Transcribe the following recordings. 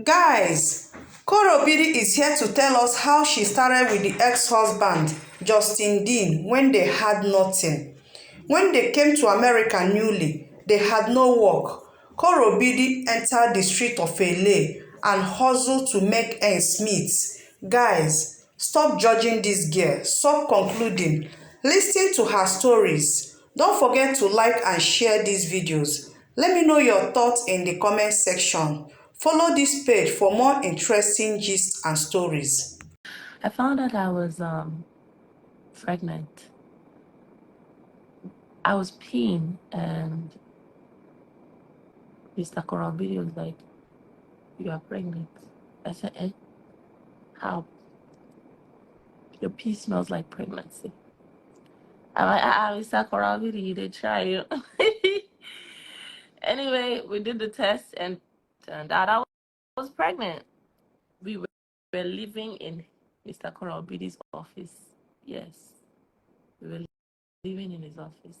Guys, Korobiri is here to tell us how she started with the ex-husband, Justin Dean, when they had nothing. When they came to America newly, they had no work. Korobiri entered the street of LA and hustled to make ends meet. Guys, stop judging this girl. Stop concluding. Listen to her stories. Don't forget to like and share these videos. Let me know your thoughts in the comment section. Follow this page for more interesting gists and stories. I found out I was pregnant. I was peeing and Mr. Korobidi was like, "You are pregnant." I said, "Eh? How? Your pee smells like pregnancy." I'm like, Mr. Korobidi, they try you. Anyway, we did the test and turned out I was pregnant. We were living in Mr. Korobidi's office. Yes, we were living in his office.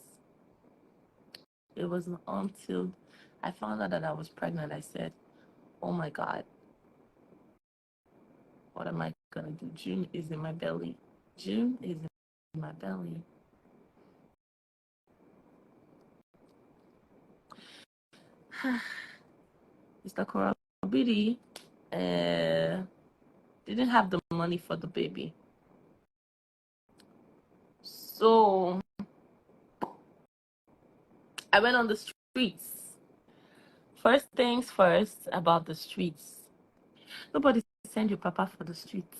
It wasn't until I found out that I was pregnant, I said, "Oh my God, what am I gonna do? June is in my belly. June is in my belly." Mr. Korobidi didn't have the money for the baby. So I went on the streets. First things first about the streets. Nobody send your papa for the streets.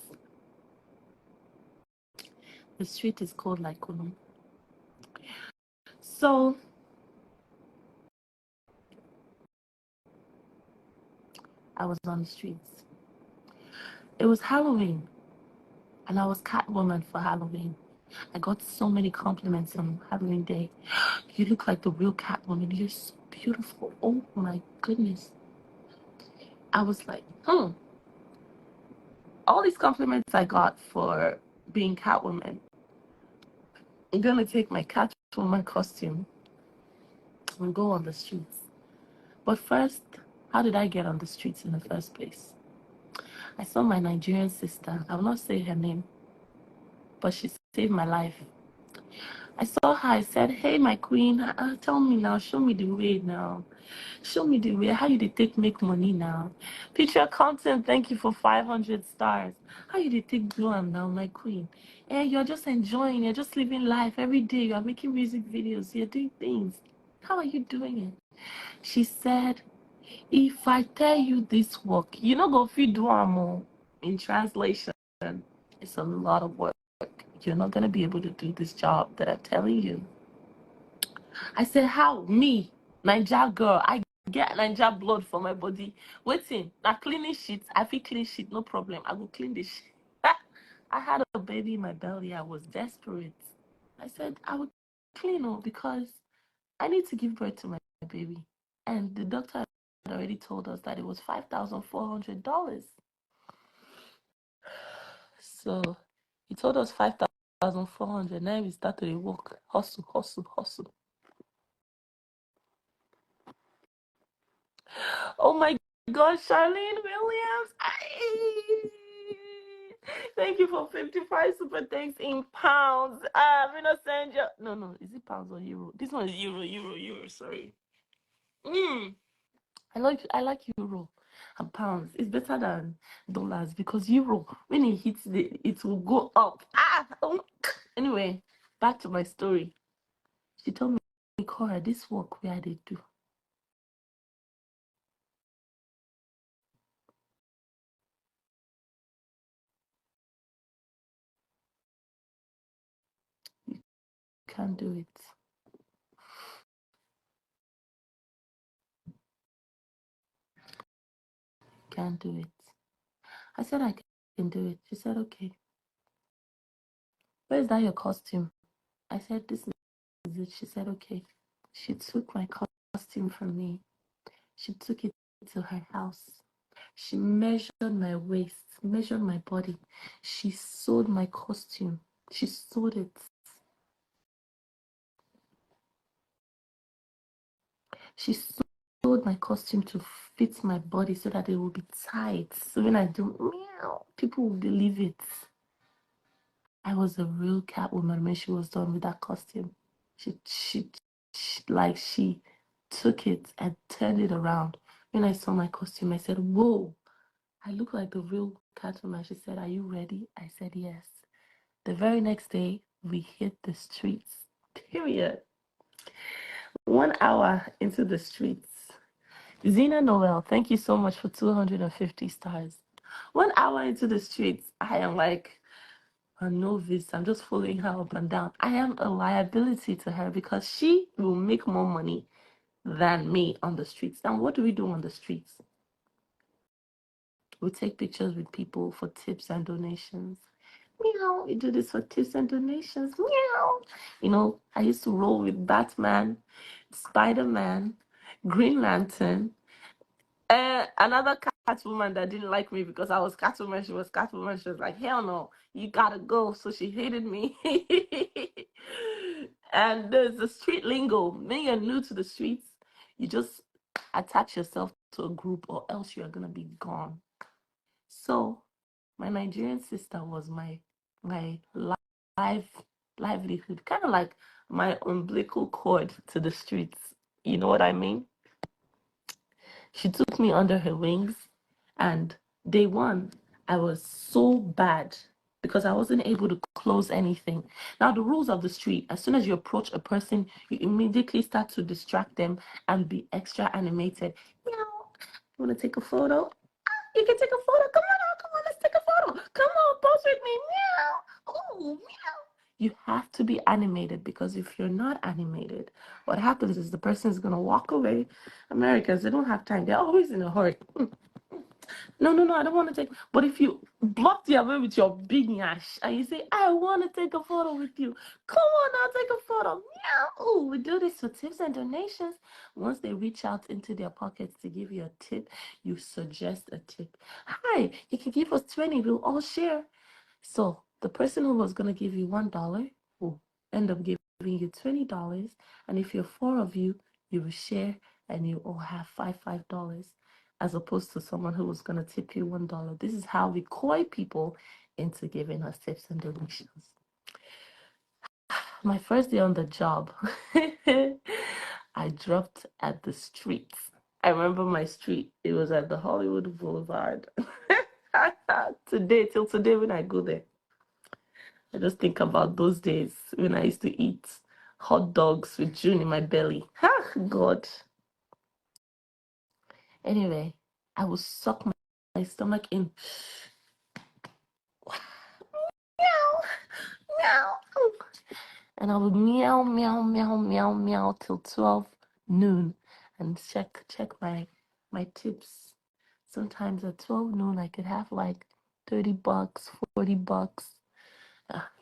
The street is called like Kunu. So I was on the streets. It was Halloween, and I was Catwoman for Halloween. I got so many compliments on Halloween Day. "You look like the real Catwoman. You're so beautiful. Oh my goodness." I was like, all these compliments I got for being Catwoman. I'm gonna take my Catwoman costume and go on the streets. But first, how did I get on the streets in the first place? I saw my Nigerian sister. I will not say her name, but she saved my life. I saw her. I said, "Hey, my queen, tell me now. Show me the way now. Show me the way. How you dey take make money now? Picture content. Thank you for 500 stars. How you dey take do am now, my queen? You're just enjoying. You're just living life every day. You are making music videos. You're doing things. How are you doing it?" She said, "If I tell you this work, you know go fit do am o." In translation, it's a lot of work. You're not gonna be able to do this job that I'm telling you. I said, "How? Me, Naija girl, I get Naija blood for my body. Waiting, now cleaning shit. I feel clean shit, no problem. I will clean this shit." I had a baby in my belly. I was desperate. I said, "I would clean because I need to give birth to my baby." And the doctor had already told us that it was $5,400. So he told us 5,400. Now we start to work. Hustle, hustle, hustle. Oh my God, Charlene Williams. Thank you for 55 super thanks in pounds. I'm gonna send you. No. Is it pounds or euro? This one is euro. Sorry. I like euro and pounds. It's better than dollars because euro, when it hits it will go up. Anyway, back to my story. She told me, "Korra, this work where they do. You can't do it. You can't do it." I said, "I can do it." She said, "Okay. Where is that your costume?" I said, "This is it." She said, "Okay." She took my costume from me. She took it to her house. She measured my waist, measured my body. She sewed my costume. She sewed it. She sewed my costume to fit my body so that it will be tight. So when I do meow, people will believe it. I was a real Catwoman when she was done with that costume. She took it and turned it around. When I saw my costume, I said, "Whoa, I look like the real Catwoman." She said, "Are you ready?" I said, "Yes." The very next day, we hit the streets. Period. 1 hour into the streets. Zena Noel, thank you so much for 250 stars. 1 hour into the streets, I am like a novice. I'm just following her up and down. I am a liability to her because she will make more money than me on the streets. And what do we do on the streets? We take pictures with people for tips and donations. Meow, we do this for tips and donations. Meow. You know, I used to roll with Batman, Spider-Man, Green Lantern, another Catwoman that didn't like me because I was Catwoman. She was Catwoman. She was like, "Hell no, you gotta go." So she hated me. And there's the street lingo. When you're new to the streets, you just attach yourself to a group or else you're gonna be gone. So my Nigerian sister was my life livelihood, kind of like my umbilical cord to the streets. You know what I mean? She took me under her wings, and day one, I was so bad because I wasn't able to close anything. Now, the rules of the street, as soon as you approach a person, you immediately start to distract them and be extra animated. Meow. You want to take a photo? You can take a photo. Come on, let's take a photo. Come on, pose with me. Meow. Oh, meow. You have to be animated because if you're not animated, what happens is the person is going to walk away. Americans, they don't have time. They're always in a hurry. No, I don't want to take. But if you block their way with your big ash and you say, "I want to take a photo with you," come on, I'll take a photo. Meow. Oh, we do this for tips and donations. Once they reach out into their pockets to give you a tip, you suggest a tip. "Hi, you can give us 20. We'll all share." So the person who was going to give you $1 will end up giving you $20. And if you're four of you, you will share and you all have $5, as opposed to someone who was going to tip you $1. This is how we coy people into giving us tips and donations. My first day on the job, I dropped at the streets. I remember my street. It was at the Hollywood Boulevard. Till today when I go there, I just think about those days when I used to eat hot dogs with June in my belly. Ah, God. Anyway, I would suck my stomach in. Meow, meow. And I would meow, meow, meow, meow, meow till 12 noon and check my tips. Sometimes at 12 noon I could have like $30, $40.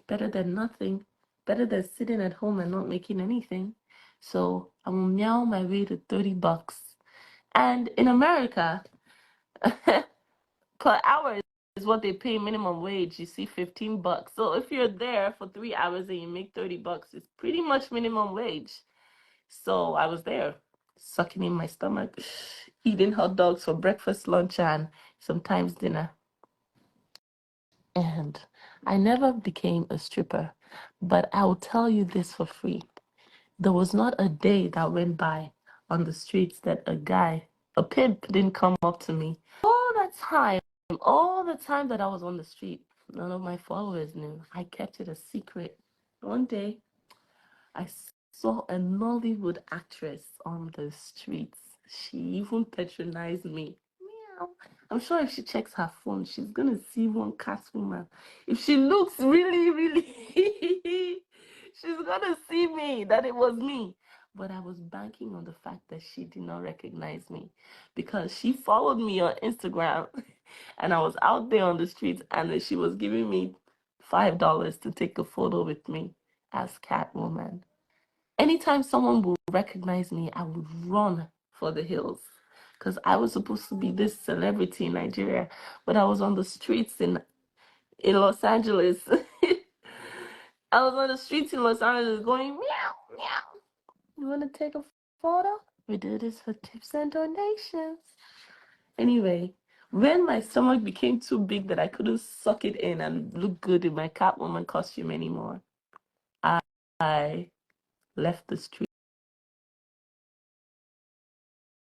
Better than nothing. Better than sitting at home and not making anything. So I will meow my way to $30. And in America, per hour is what they pay minimum wage. You see, $15. So if you're there for 3 hours and you make $30, it's pretty much minimum wage. So I was there, sucking in my stomach, eating hot dogs for breakfast, lunch, and sometimes dinner. And I never became a stripper, but I will tell you this for free. There was not a day that went by on the streets that a pimp didn't come up to me. All the time that I was on the street, none of my followers knew. I kept it a secret. One day, I saw a Nollywood actress on the streets. She even patronized me. Meow. I'm sure if she checks her phone, she's gonna see one Catwoman. If she looks really, really, she's gonna see me, that it was me. But I was banking on the fact that she did not recognize me because she followed me on Instagram and I was out there on the streets and she was giving me $5 to take a photo with me as Catwoman. Anytime someone will recognize me, I would run for the hills because I was supposed to be this celebrity in Nigeria, but I was on the streets in Los Angeles. I was on the streets in Los Angeles going meow, meow. You want to take a photo? We do this for tips and donations. Anyway, when my stomach became too big that I couldn't suck it in and look good in my Catwoman costume anymore, I left the street.